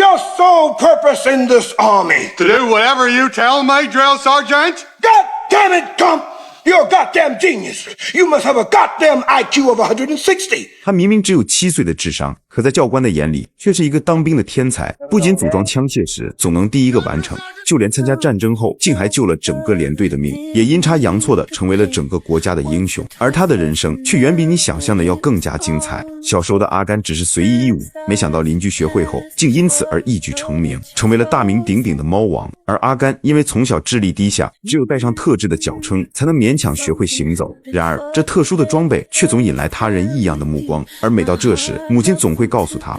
your sole purpose in this army? To do whatever you tell me, drill sergeant. God damn it, Gump! You're a goddamn genius. You must have a goddamn IQ of 160. 他明明只有7岁的智商，可在教官的眼里却是一个当兵的天才。不仅组装枪械时总能第一个完成，就连参加战争后竟还救了整个连队的命，也阴差阳错的成为了整个国家的英雄。而他的人生却远比你想象的要更加精彩。小时候的阿甘只是随意一舞，没想到邻居学会后竟因此而一举成名，成为了大名鼎鼎的猫王。而阿甘因为从小智力低下，只有带上特制的脚撑才能勉强学会行走。然而这特殊的装备却总引来他人异样的目光，而每到这时，母亲总会告诉他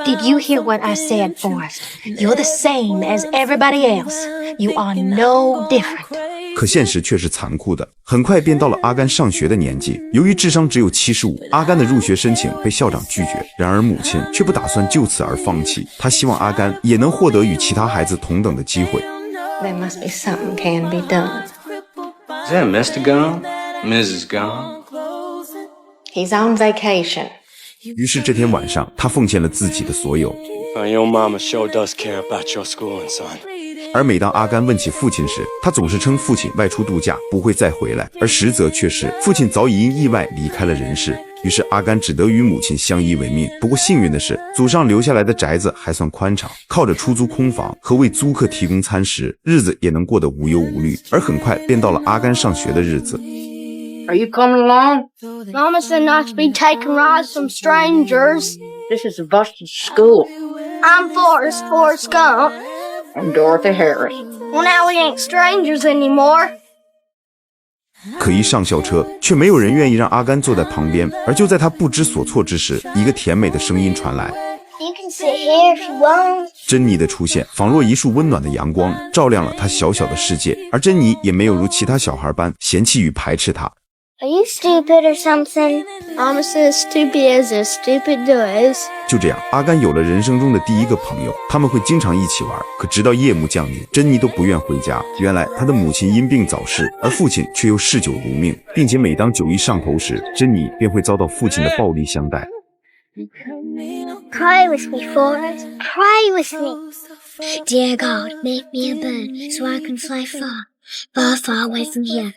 Did you hear what I said, Forrest? You're the same as everybody else. You are no different. 可现实却是残酷的，很快便到了阿甘上学的年纪。由于智商只有75，阿甘的入学申请被校长拒绝。然而母亲却不打算就此而放弃，她希望阿甘也能获得与其他孩子同等的机会。There must be something can be done. Is that Mr. Gone? Mrs. Gone? He's on vacation. 于是这天晚上，他奉献了自己的所有。Your mama sure does care about your schooling, son. 而每当阿甘问起父亲时，他总是称父亲外出度假，不会再回来，而实则却是父亲早已因意外离开了人世。于是阿甘只得与母亲相依为命。不过幸运的是，祖上留下来的宅子还算宽敞，靠着出租空房和为租客提供餐食，日子也能过得无忧无虑。而很快便到了阿甘上学的日子。Are you coming along? Mama said not to be taking rides from strangers. This is a busted school. I'm Forrest Gump. I'm Dorothy Harris. Well, now we ain't strangers anymore. 可一上校车，却没有人愿意让阿甘坐在旁边。而就在他不知所措之时，一个甜美的声音传来 You can sit here if you want. 珍妮的出现仿若一束温暖的阳光，照亮了他小小的世界。而珍妮也没有如其他小孩般嫌弃与排斥他。Are you stupid or something? Mama says stupid as a stupid does. 就这样，阿甘有了人生中的第一个朋友，他们会经常一起玩。可直到夜幕降临，珍妮都不愿回家。原来他的母亲因病早逝，而父亲却又嗜酒如命，并且每当酒意上头时，珍妮便会遭到父亲的暴力相待。Pray with me, Forrest. Pray with me. Dear God, make me a bird so I can fly far, far, far away from here.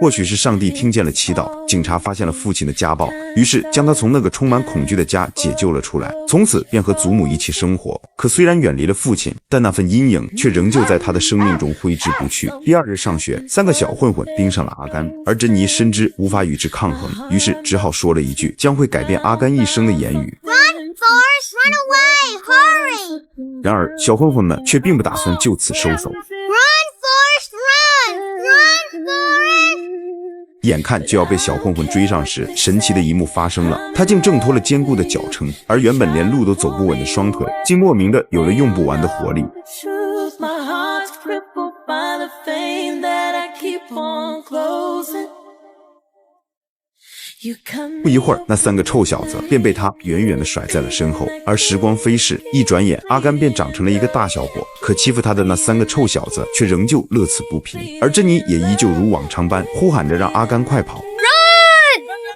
或许是上帝听见了祈祷，警察发现了父亲的家暴，于是将他从那个充满恐惧的家解救了出来，从此便和祖母一起生活。可虽然远离了父亲，但那份阴影却仍旧在他的生命中挥之不去。第二日上学，3个小混混盯上了阿甘，而珍妮深知无法与之抗衡，于是只好说了一句将会改变阿甘一生的言语 Run, Forrest, run away, hurry! 然而小混混们却并不打算就此收手。Run, Forrest, run! Run, Forrest! 眼看就要被小混混追上时，神奇的一幕发生了，他竟挣脱了坚固的脚撑，而原本连路都走不稳的双腿竟莫名的有了用不完的活力。不一会儿，那3个臭小子便被他远远地甩在了身后。而时光飞逝，一转眼，阿甘便长成了一个大小伙。可欺负他的那3个臭小子却仍旧乐此不疲，而珍妮也依旧如往常般呼喊着让阿甘快跑。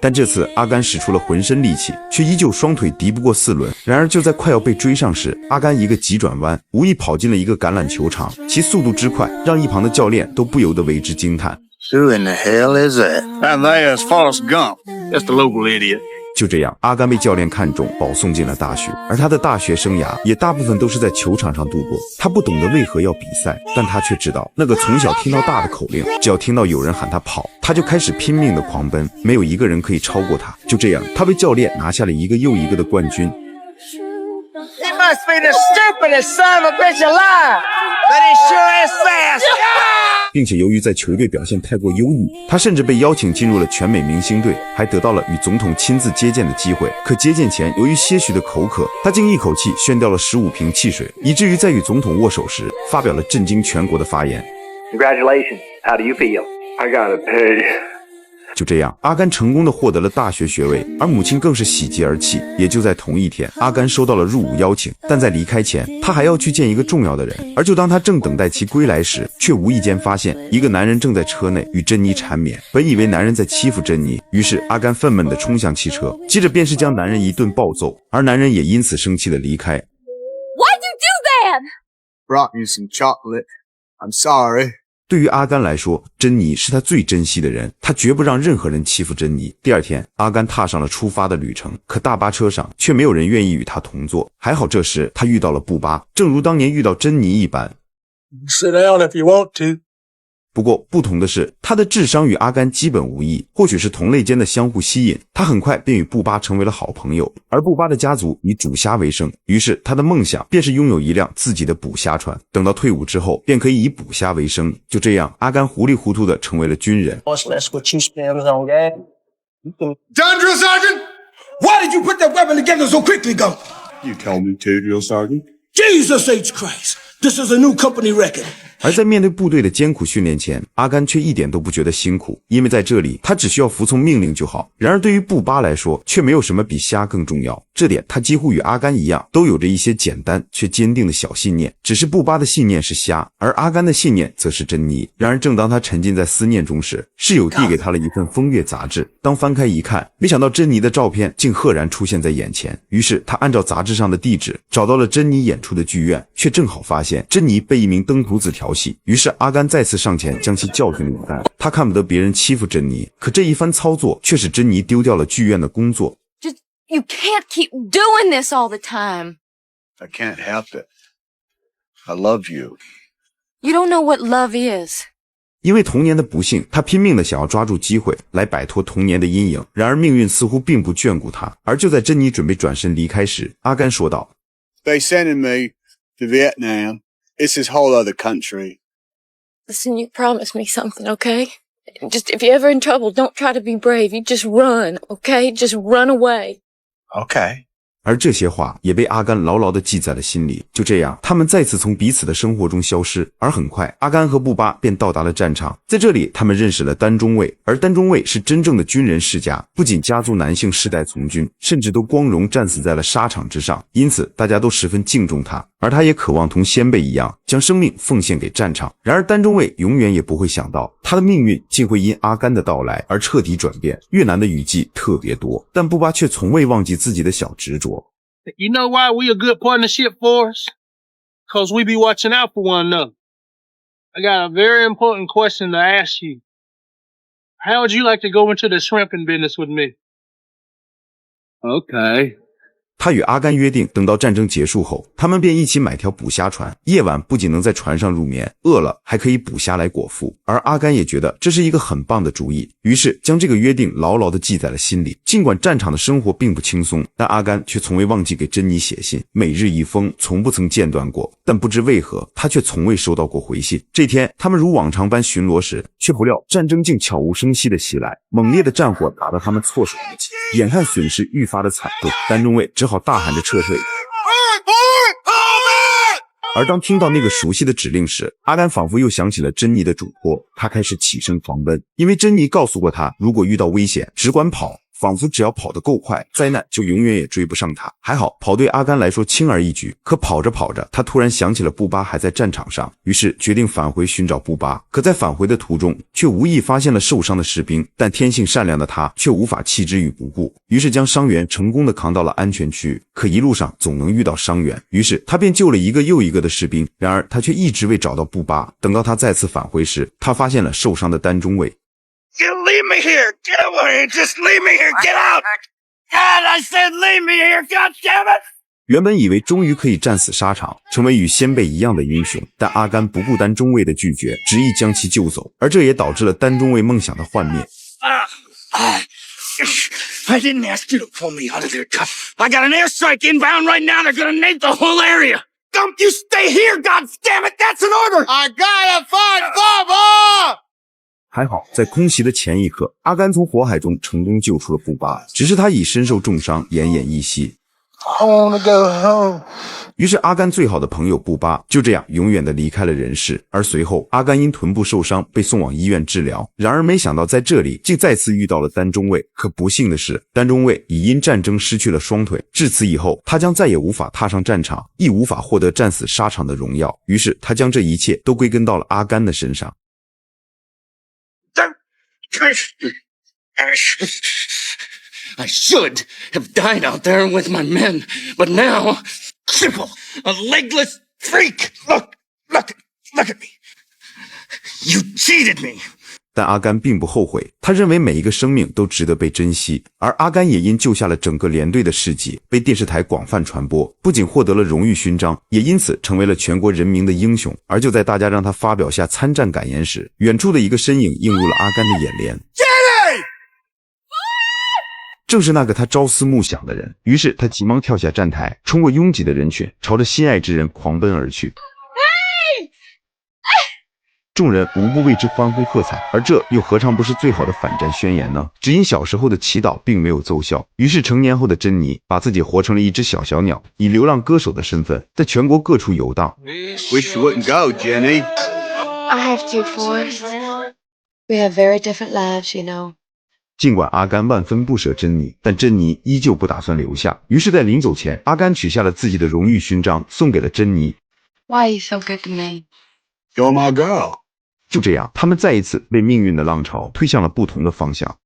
但这次阿甘使出了浑身力气，却依旧双腿敌不过4轮。然而就在快要被追上时，阿甘一个急转弯，无意跑进了一个橄榄球场，其速度之快，让一旁的教练都不由得为之惊叹。Who in the hell is that? And there's Forrest Gump. Just a local idiot. 就这样，阿甘被教练看中，保送进了大学，而他的大学生涯也大部分都是在球场上度过。他不懂得为何要比赛，但他却知道那个从小听到大的口令，只要听到有人喊他跑，他就开始拼命的狂奔，没有一个人可以超过他。就这样，他被教练拿下了一个又一个的冠军。He must be the stupidest son of a bitch alive, but he sure is fast. 并且由于在球队表现太过优异，他甚至被邀请进入了全美明星队，还得到了与总统亲自接见的机会。可接见前，由于些许的口渴，他竟一口气宣掉了15瓶汽水，以至于在与总统握手时，发表了震惊全国的发言。Congratulations. How do you feel? I gotta pay. 就这样，阿甘成功的获得了大学学位，而母亲更是喜极而泣。也就在同一天，阿甘收到了入伍邀请，但在离开前，他还要去见一个重要的人。而就当他正等待其归来时，却无意间发现一个男人正在车内与珍妮缠绵。本以为男人在欺负珍妮，于是阿甘愤懑地冲向汽车，接着便是将男人一顿暴揍，而男人也因此生气地离开。Why'd you brought you some chocolate. I'm sorry. 对于阿甘来说，珍妮是他最珍惜的人，他绝不让任何人欺负珍妮。第二天，阿甘踏上了出发的旅程，可大巴车上却没有人愿意与他同坐。还好这时他遇到了布巴，正如当年遇到珍妮一般。Sit down if you want to. 不过不同的是，他的智商与阿甘基本无异，或许是同类间的相互吸引，他很快便与布巴成为了好朋友。而布巴的家族以捕虾为生，于是他的梦想便是拥有一辆自己的捕虾船，等到退伍之后便可以以捕虾为生。就这样，阿甘糊里糊涂地成为了军人。That's what you spends on gas. Done, Drill Sergeant? Why did you put that weapon together so quickly, Gump? You told me to, Drill Sergeant. Jesus H. Christ. This is a new company record. 而在面对部队的艰苦训练前，阿甘却一点都不觉得辛苦，因为在这里他只需要服从命令就好。然而对于布巴来说，却没有什么比虾更重要，这点他几乎与阿甘一样，都有着一些简单却坚定的小信念。只是布巴的信念是虾，而阿甘的信念则是珍妮。然而正当他沉浸在思念中时，室友递给他了一份风月杂志，当翻开一看，没想到珍妮的照片竟赫然出现在眼前。于是他按照杂志上的地址找到了珍妮演出的剧院，却正好发现珍妮被一名登徒子调戏。于是阿甘再次上前将其教训了一番。他看不得别人欺负珍妮，可这一番操作却使珍妮丢掉了剧院的工作。Just, you can't keep doing this all the time. I can't help it. I love you. You don't know what love is. 因为童年的不幸，他拼命地想要抓住机会来摆脱童年的阴影。然而命运似乎并不眷顾他。而就在珍妮准备转身离开时，阿甘说道 They sending me to Vietnam. It's this whole other country. Listen, you promised me something, okay? Just if you're ever in trouble, don't try to be brave. You just run, okay? Just run away. Okay. 而这些话也被阿甘牢牢地记在了心里。就这样，他们再次从彼此的生活中消失。而很快，阿甘和布巴便到达了战场。在这里，他们认识了丹中尉，而丹中尉是真正的军人世家，不仅家族男性世代从军，甚至都光荣战死在了沙场之上，因此大家都十分敬重他。而他也渴望同先辈一样，将生命奉献给战场。然而丹中尉永远也不会想到，他的命运竟会因阿甘的到来而彻底转变。越南的雨季特别多，但布巴却从未忘记自己的小执着。You know why we a good partnership force? Because we be watching out for one another. I got a very important question to ask you. How would you like to go into the shrimping business with me? Okay. 他与阿甘约定，等到战争结束后，他们便一起买条捕虾船，夜晚不仅能在船上入眠，饿了还可以捕虾来果腹。而阿甘也觉得这是一个很棒的主意，于是将这个约定牢牢地记在了心里。尽管战场的生活并不轻松，但阿甘却从未忘记给珍妮写信，每日一封，从不曾间断过。但不知为何，他却从未收到过回信。这天，他们如往常般巡逻时，却不料战争竟悄无声息地袭来，猛烈的战火打得他们措手不及，眼看损失愈发的惨重，丹中尉只好大喊着撤退。而当听到那个熟悉的指令时，阿甘仿佛又想起了珍妮的嘱托，他开始起身狂奔，因为珍妮告诉过他，如果遇到危险只管跑，仿佛只要跑得够快，灾难就永远也追不上他。还好跑对阿甘来说轻而易举，可跑着跑着，他突然想起了布巴还在战场上，于是决定返回寻找布巴。可在返回的途中，却无意发现了受伤的士兵，但天性善良的他却无法弃之于不顾，于是将伤员成功地扛到了安全区。可一路上总能遇到伤员，于是他便救了一个又一个的士兵。然而他却一直未找到布巴。等到他再次返回时，他发现了受伤的丹中尉。You leave me here! Get away! Just leave me here! Get out! God, I said leave me here! God damn it! 原本以为终于可以战死沙场，成为与先辈一样的英雄，但阿甘不顾丹中尉的拒绝，执意将其救走，而这也导致了丹中尉梦想的幻灭。I didn't ask you to pull me out of there, Cup. I got an airstrike inbound right now. They're gonna nade the whole area. Gump, you stay here! God damn it! That's an order! I gotta find Bubba! 还好，在空袭的前一刻，阿甘从火海中成功救出了布巴，只是他已身受重伤，奄奄一息。I wanna go home. 于是阿甘最好的朋友布巴就这样永远地离开了人世。而随后，阿甘因臀部受伤被送往医院治疗。然而没想到在这里竟再次遇到了丹中尉。可不幸的是，丹中尉已因战争失去了双腿，至此以后，他将再也无法踏上战场，亦无法获得战死沙场的荣耀。于是他将这一切都归根到了阿甘的身上。I should have died out there with my men, but now, cripple, a legless freak. Look, Look at me. You cheated me. 但阿甘并不后悔，他认为每一个生命都值得被珍惜，而阿甘也因救下了整个连队的事迹被电视台广泛传播，不仅获得了荣誉勋章，也因此成为了全国人民的英雄。而就在大家让他发表下参战感言时，远处的一个身影映入了阿甘的眼帘，正是那个他朝思暮想的人。于是他急忙跳下站台，冲过拥挤的人群，朝着心爱之人狂奔而去。众人无不为之欢呼喝彩，而这又何尝不是最好的反战宣言呢？只因小时候的祈祷并没有奏效，于是成年后的珍妮把自己活成了一只小鸟，以流浪歌手的身份在全国各处游荡。Wish you wouldn't go, Jenny. I have to, Forrest. We have very different lives, you know. 尽管阿甘万分不舍珍妮，但珍妮依旧不打算留下。于是，在临走前，阿甘取下了自己的荣誉勋章，送给了珍妮。Why are you so good to me? You're my girl. 就这样，他们再一次被命运的浪潮推向了不同的方向。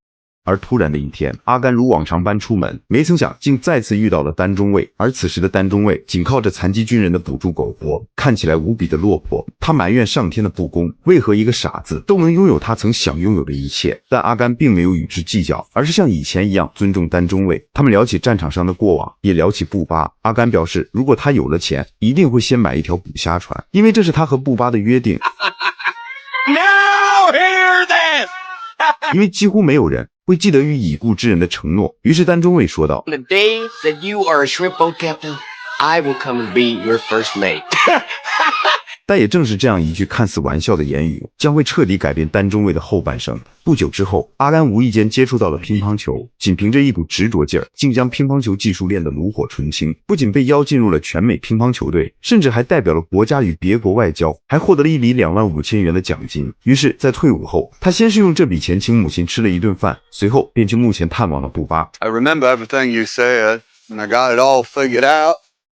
而突然的一天，阿甘如往常般出门，没曾想竟再次遇到了丹中尉。而此时的丹中尉仅靠着残疾军人的补助苟活，看起来无比的落魄。他埋怨上天的不公，为何一个傻子都能拥有他曾想拥有的一切？但阿甘并没有与之计较，而是像以前一样尊重丹中尉。他们聊起战场上的过往，也聊起布巴。阿甘表示，如果他有了钱，一定会先买一条捕虾船，因为这是他和布巴的约定。Now hear this. 因为几乎没有人会记得与已故之人的承诺。于是丹中尉说道 The day that you are a shrimp boat captain, I will come and be your first mate. 但也正是这样一句看似玩笑的言语，将会彻底改变丹中尉的后半生。不久之后，阿甘无意间接触到了乒乓球，仅凭着一股执着劲儿，竟将乒乓球技术练得炉火纯青，不仅被邀进入了全美乒乓球队，甚至还代表了国家与别国外交，还获得了一笔25000元的奖金。于是，在退伍后，他先是用这笔钱请母亲吃了一顿饭，随后便去墓前探望了布巴。I remember everything you said, and I got it all figured out.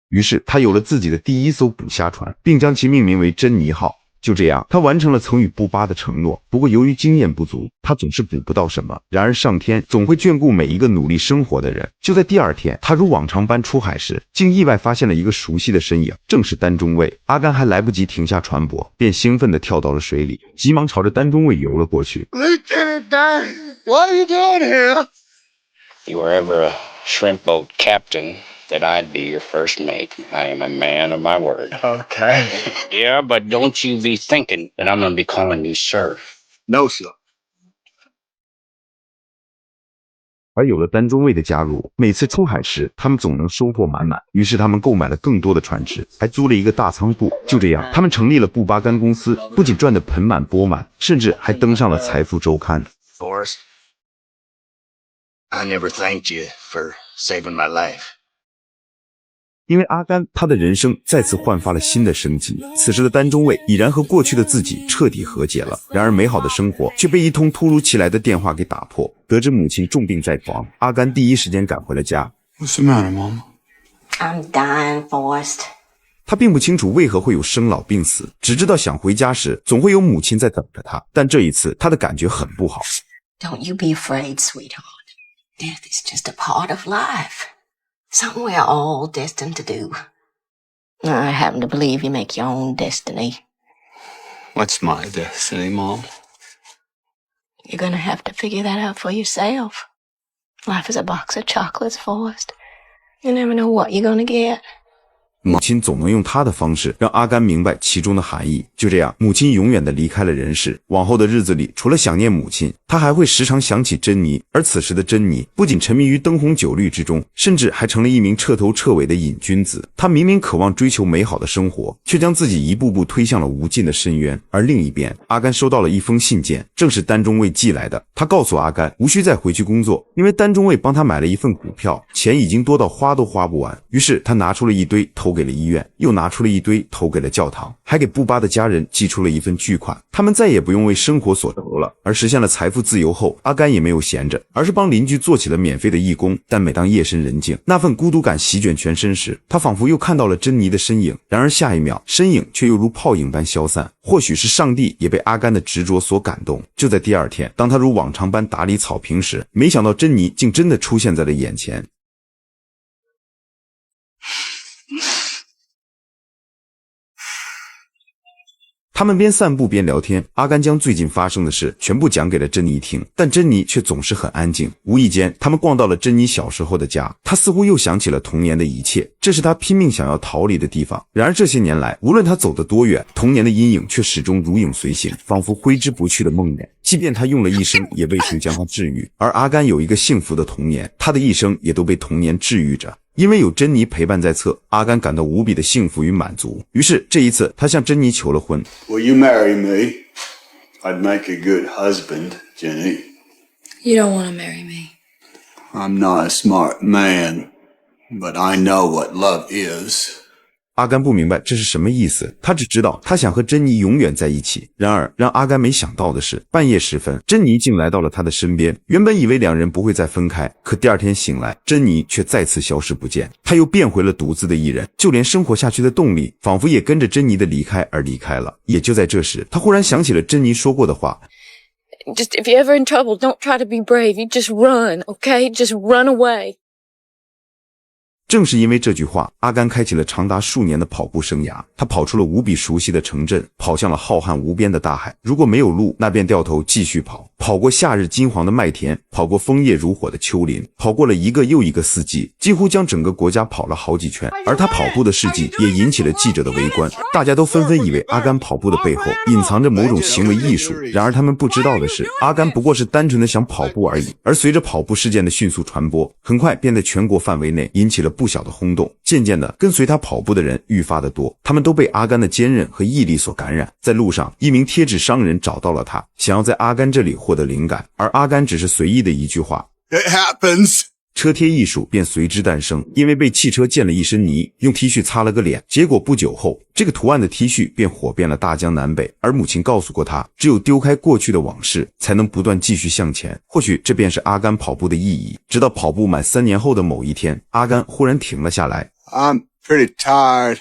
于是他有了自己的第一艘捕虾船，并将其命名为珍妮号。就这样，他完成了曾与布巴的承诺。不过由于经验不足，他总是捕不到什么。然而上天总会眷顾每一个努力生活的人。就在第二天，他如往常般出海时，竟意外发现了一个熟悉的身影，正是丹中尉。阿甘还来不及停下船舶，便兴奋地跳到了水里，急忙朝着丹中尉游了过去。Lieutenant Dan, what are you doing here? You were ever a shrimp boat captain, that I'd be your first mate. I am a man of my word. Okay. Yeah, but don't you be thinking that I'm gonna be calling you sir. No, sir. 而有了丹中尉的加入，每次出海时，他们总能收获满满。于是他们购买了更多的船只，还租了一个大仓库。就这样，他们成立了布巴干公司，不仅赚得盆满钵满，甚至还登上了财富周刊。Forrest, I never thanked you for saving my life. 因为阿甘，他的人生再次焕发了新的生机。此时的丹中尉已然和过去的自己彻底和解了。然而美好的生活却被一通突如其来的电话给打破。得知母亲重病在床，阿甘第一时间赶回了家。What's the matter, Mom? I'm dying, Forrest. 他并不清楚为何会有生老病死，只知道想回家时总会有母亲在等着他。但这一次他的感觉很不好。Don't you be afraid, sweetheart. Death is just a part of life. Something we're all destined to do. I happen to believe you make your own destiny. What's my destiny, Mom? You're gonna have to figure that out for yourself. Life is a box of chocolates, Forrest. You never know what you're gonna get. 母亲总能用她的方式让阿甘明白其中的含义。就这样，母亲永远地离开了人世。往后的日子里，除了想念母亲，他还会时常想起珍妮。而此时的珍妮不仅沉迷于灯红酒绿之中，甚至还成了一名彻头彻尾的瘾君子。他明明渴望追求美好的生活，却将自己一步步推向了无尽的深渊。而另一边，阿甘收到了一封信件，正是丹中尉寄来的。他告诉阿甘无需再回去工作，因为丹中尉帮他买了一份股票，钱已经多到花都花不完。于是他拿出了一堆投给了医院，又拿出了一堆投给了教堂，还给布巴的家人寄出了一份巨款。他们再也不用为生活所愁了。而实现了财富自由后，阿甘也没有闲着，而是帮邻居做起了免费的义工。但每当夜深人静，那份孤独感席卷全身时，他仿佛又看到了珍妮的身影。然而下一秒，身影却又如泡影般消散。或许是上帝也被阿甘的执着所感动。就在第二天，当他如往常般打理草坪时，没想到珍妮竟真的出现在了眼前。他们边散步边聊天，阿甘将最近发生的事全部讲给了珍妮听，但珍妮却总是很安静。无意间，他们逛到了珍妮小时候的家，她似乎又想起了童年的一切，这是她拼命想要逃离的地方。然而这些年来，无论她走得多远，童年的阴影却始终如影随形，仿佛挥之不去的梦魇。即便她用了一生，也未曾将它治愈。而阿甘有一个幸福的童年，他的一生也都被童年治愈着。因为有珍妮陪伴在侧，阿甘感到无比的幸福与满足。于是这一次，他向珍妮求了婚。Will you marry me? I'd make a good husband, Jenny. You don't want to marry me. I'm not a smart man, but I know what love is. 阿甘不明白这是什么意思，他只知道他想和珍妮永远在一起。然而让阿甘没想到的是，半夜时分，珍妮竟来到了他的身边。原本以为两人不会再分开，可第二天醒来，珍妮却再次消失不见。他又变回了独自的一人，就连生活下去的动力仿佛也跟着珍妮的离开而离开了。也就在这时，他忽然想起了珍妮说过的话， Just if you're ever in trouble, don't try to be brave. You just run, okay? Just run away. 正是因为这句话，阿甘开启了长达数年的跑步生涯。他跑出了无比熟悉的城镇，跑向了浩瀚无边的大海。如果没有路，那便掉头继续跑，跑过夏日金黄的麦田，跑过枫叶如火的丘陵，跑过了一个又一个四季，几乎将整个国家跑了好几圈。而他跑步的事迹也引起了记者的围观，大家都纷纷以为阿甘跑步的背后隐藏着某种行为艺术。然而他们不知道的是，阿甘不过是单纯的想跑步而已。而随着跑步事件的迅速传播，很快便在全国范围内引起了不小的轰动。渐渐的，跟随他跑步的人愈发的多，他们都被阿甘的坚韧和毅力所感染。在路上，一名贴纸商人找到了他，想要在阿甘这里获得灵感，而阿甘只是随意的一句话 It happens. 车贴艺术便随之诞生。因为被汽车溅了一身泥，用 T 恤擦了个脸，结果不久后，这个图案的 T 恤便火遍了大江南北。而母亲告诉过他，只有丢开过去的往事，才能不断继续向前。或许这便是阿甘跑步的意义。直到跑步满3年后的某一天，阿甘忽然停了下来。I'm pretty tired.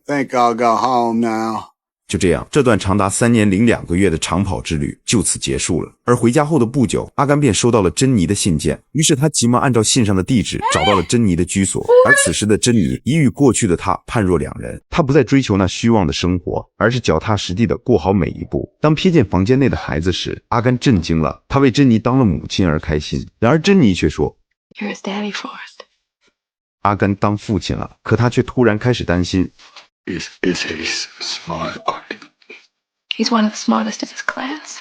I think I'll go home now. 就这样，这段长达3年零2个月的长跑之旅就此结束了。而回家后的不久，阿甘便收到了珍妮的信件，于是他急忙按照信上的地址找到了珍妮的居所。而此时的珍妮已与过去的他判若两人，他不再追求那虚妄的生活，而是脚踏实地的过好每一步。当瞥见房间内的孩子时，阿甘震惊了，他为珍妮当了母亲而开心。然而珍妮却说 You're his daddy, Forrest. 阿甘当父亲了，可他却突然开始担心。Is he smart? He's one of the smartest in his class.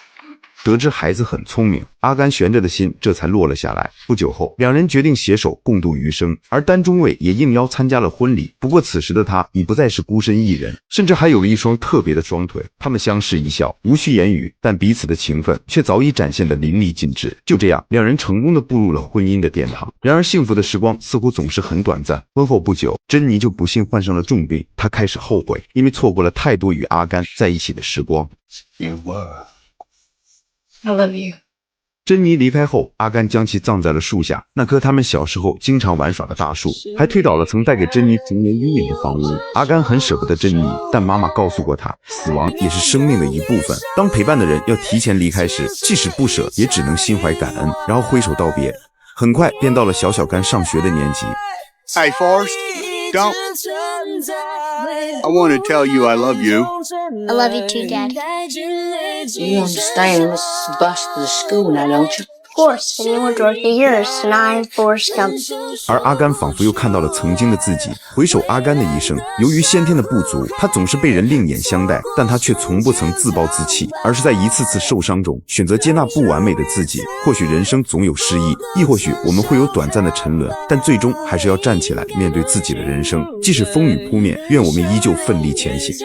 得知孩子很聪明，阿甘悬着的心这才落了下来。不久后，两人决定携手共度余生，而丹中尉也应邀参加了婚礼。不过此时的他已不再是孤身一人，甚至还有了一双特别的双腿。他们相视一笑，无需言语，但彼此的情分却早已展现得淋漓尽致。就这样，两人成功的步入了婚姻的殿堂。然而幸福的时光似乎总是很短暂。婚后不久，珍妮就不幸患上了重病，她开始后悔，因为错过了太多与阿甘在一起的时光。You were. I love you. 珍妮离开后，阿甘将其葬在了树下，那棵他们小时候经常玩耍的大树，还推倒了曾带给珍妮童年阴影的房屋。阿甘很舍不得珍妮，但妈妈告诉过他，死亡也是生命的一部分。当陪伴的人要提前离开时，即使不舍，也只能心怀感恩，然后挥手道别。很快便到了小小甘上学的年纪。Hey, Forrest, don't. I want to tell you I love you. I love you too, Dad. You understand this is the bus to the school now, don't you? Of course, and you were Dorothy yours, and I'm Forrest Gump. 而阿甘仿佛又看到了曾经的自己，回首阿甘的一生，由于先天的不足，他总是被人另眼相待，但他却从不曾自暴自弃，而是在一次次受伤中选择接纳不完美的自己。或许人生总有失意，亦或许我们会有短暂的沉沦，但最终还是要站起来面对自己的人生，即使风雨扑面，愿我们依旧奋力前行。